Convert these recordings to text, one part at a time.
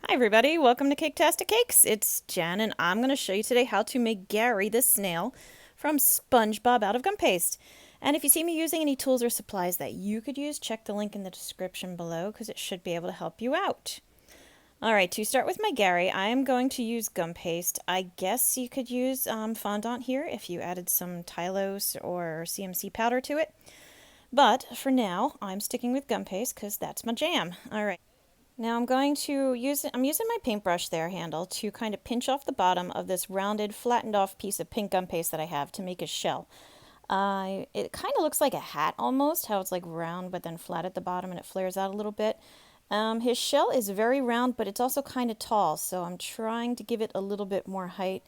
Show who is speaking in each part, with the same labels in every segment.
Speaker 1: Hi everybody, welcome to Caketastic Cakes. It's Jen and I'm going to show you today how to make Gary the snail from SpongeBob out of gum paste. And if you see me using any tools or supplies that you could use, check the link in the description below because it should be able to help you out. Alright, to start with my Gary, I am going to use gum paste. I guess you could use fondant here if you added some Tylose or CMC powder to it. But for now, I'm sticking with gum paste because that's my jam. Alright. Now I'm using my paintbrush there handle to kind of pinch off the bottom of this rounded, flattened off piece of pink gum paste that I have to make a shell. It kind of looks like a hat almost, how it's like round but then flat at the bottom and it flares out a little bit. His shell is very round, but it's also kind of tall, so I'm trying to give it a little bit more height,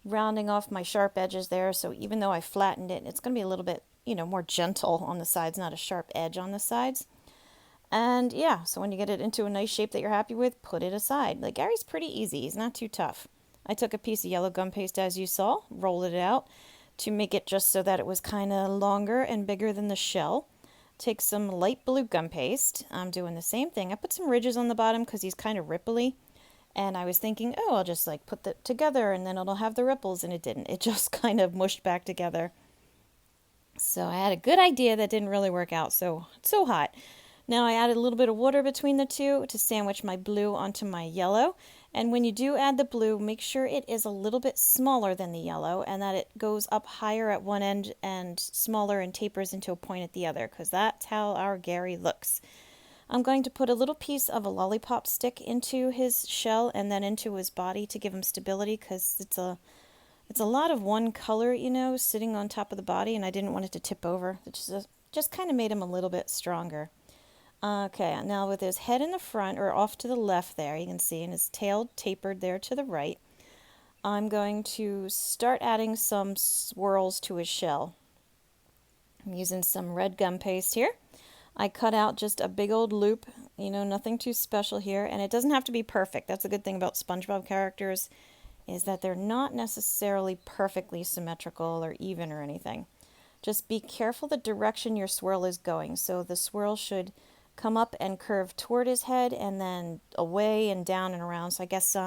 Speaker 1: rounding off my sharp edges there, so even though I flattened it, it's going to be a little bit, more gentle on the sides, not a sharp edge on the sides. And yeah, so when you get it into a nice shape that you're happy with, put it aside. Like Gary's pretty easy, he's not too tough. I took a piece of yellow gum paste as you saw, rolled it out to make it just so that it was kind of longer and bigger than the shell. Take some light blue gum paste. I'm doing the same thing. I put some ridges on the bottom because he's kind of ripply. And I was thinking, oh, I'll just like put that together and then it'll have the ripples, and it didn't. It just kind of mushed back together. So I had a good idea that didn't really work out, so it's so hot. Now I added a little bit of water between the two to sandwich my blue onto my yellow. And when you do add the blue, make sure it is a little bit smaller than the yellow and that it goes up higher at one end and smaller and tapers into a point at the other, because that's how our Gary looks. I'm going to put a little piece of a lollipop stick into his shell and then into his body to give him stability, because it's a lot of one color, sitting on top of the body, and I didn't want it to tip over. It just kind of made him a little bit stronger. Okay, now with his head in the front, or off to the left there, you can see, and his tail tapered there to the right, I'm going to start adding some swirls to his shell. I'm using some red gum paste here. I cut out just a big old loop, nothing too special here, and it doesn't have to be perfect. That's a good thing about SpongeBob characters, is that they're not necessarily perfectly symmetrical or even or anything. Just be careful the direction your swirl is going. So the swirl should come up and curve toward his head and then away and down and around. So I guess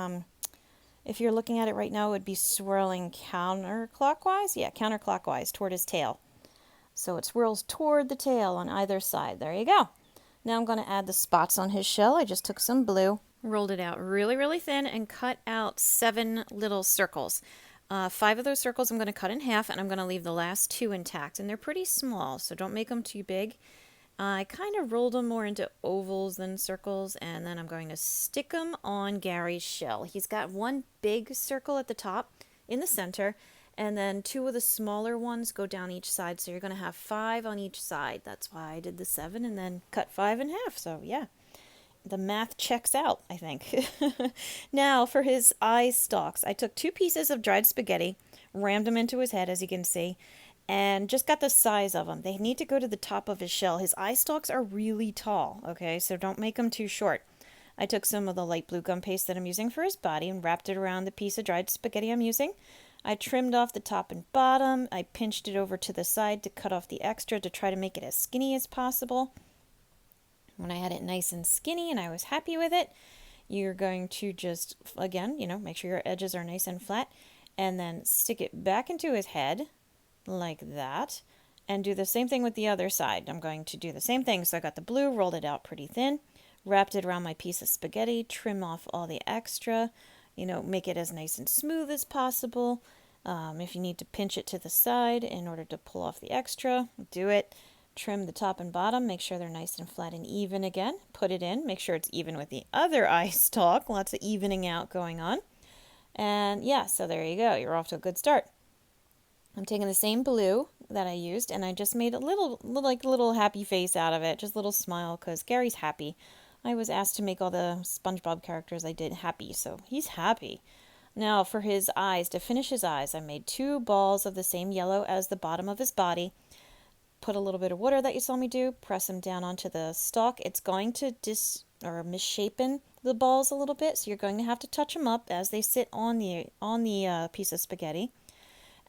Speaker 1: if you're looking at it right now, it would be swirling counterclockwise. Yeah, counterclockwise toward his tail. So it swirls toward the tail on either side. There you go. Now I'm going to add the spots on his shell. I just took some blue, rolled it out really, really thin, and cut out 7 little circles. 5 of those circles I'm going to cut in half, and I'm going to leave the last 2 intact. And they're pretty small, so don't make them too big. I kind of rolled them more into ovals than circles, and then I'm going to stick them on Gary's shell. He's got one big circle at the top in the center, and then 2 of the smaller ones go down each side, so you're going to have 5 on each side. That's why I did the 7 and then cut 5 in half. So yeah, the math checks out, I think. Now for his eye stalks, I took 2 pieces of dried spaghetti, rammed them into his head, as you can see, and just got the size of them. They need to go to the top of his shell. His eye stalks are really tall, okay, so don't make them too short. I took some of the light blue gum paste that I'm using for his body and wrapped it around the piece of dried spaghetti I'm using. I trimmed off the top and bottom. I pinched it over to the side to cut off the extra to try to make it as skinny as possible. When I had it nice and skinny and I was happy with it, you're going to just, again, make sure your edges are nice and flat, and then stick it back into his head like that, and do the same thing with the other side. I'm going to do the same thing. So I got the blue, rolled it out pretty thin, wrapped it around my piece of spaghetti, trim off all the extra, make it as nice and smooth as possible. If you need to pinch it to the side in order to pull off the extra, do it. Trim the top and bottom, make sure they're nice and flat and even again. Put it in, make sure it's even with the other eye stalk. Lots of evening out going on. And yeah, so there you go. You're off to a good start. I'm taking the same blue that I used, and I just made a little happy face out of it, just a little smile, because Gary's happy. I was asked to make all the SpongeBob characters I did happy, so he's happy. Now for his eyes, to finish his eyes, I made 2 balls of the same yellow as the bottom of his body. Put a little bit of water that you saw me do, press them down onto the stalk. It's going to misshapen the balls a little bit, so you're going to have to touch them up as they sit on the piece of spaghetti.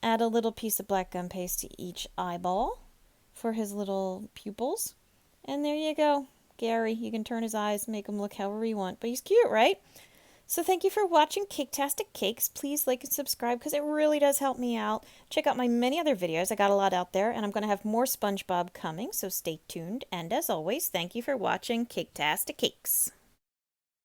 Speaker 1: Add a little piece of black gum paste to each eyeball for his little pupils. And there you go. Gary, you can turn his eyes, make him look however you want. But he's cute, right? So thank you for watching Caketastic Cakes. Please like and subscribe because it really does help me out. Check out my many other videos. I got a lot out there, and I'm going to have more SpongeBob coming, so stay tuned. And as always, thank you for watching Caketastic Cakes.